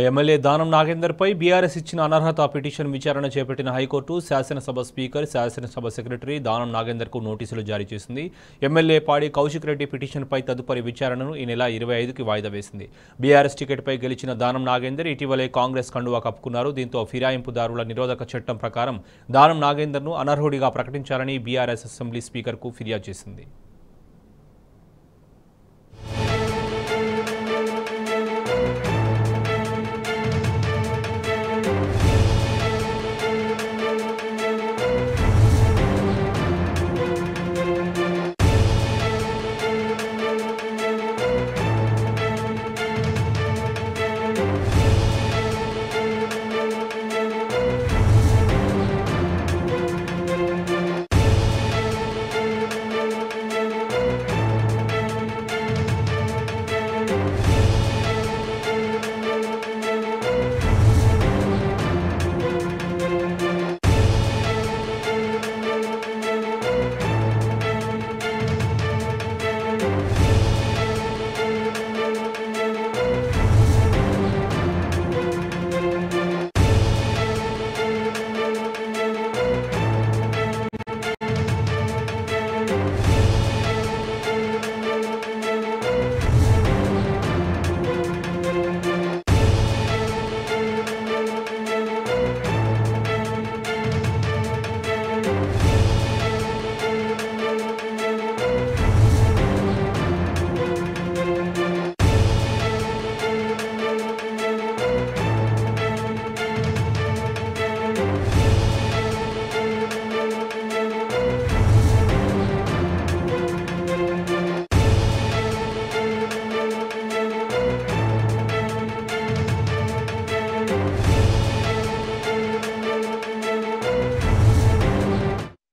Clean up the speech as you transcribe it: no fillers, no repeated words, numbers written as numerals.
MLA దానం నాగేందర్పై BRS ఇచ్చిన అనర్హత పిటిషన్ విచారణ చేపట్టిన హైకోర్టు శాసనసభ స్పీకర్ శాసనసభ సెక్రటరీ దానం నాగేందర్కు నోటీసులు జారీ చేసింది. ఎమ్మెల్యే పాడి కౌశిక్ రెడ్డి పిటిషన్పై తదుపరి విచారణను ఈ నెల 25కి వాయిదా వేసింది. బీఆర్ఎస్ టికెట్పై గెలిచిన దానం నాగేందర్ ఇటీవలే కాంగ్రెస్ కండువా కప్పుకున్నారు. దీంతో ఫిరాయింపుదారుల నిరోధక చట్టం ప్రకారం దానం నాగేందర్ను అనర్హుడిగా ప్రకటించాలని బీఆర్ఎస్ అసెంబ్లీ స్పీకర్కు ఫిర్యాదు చేసింది.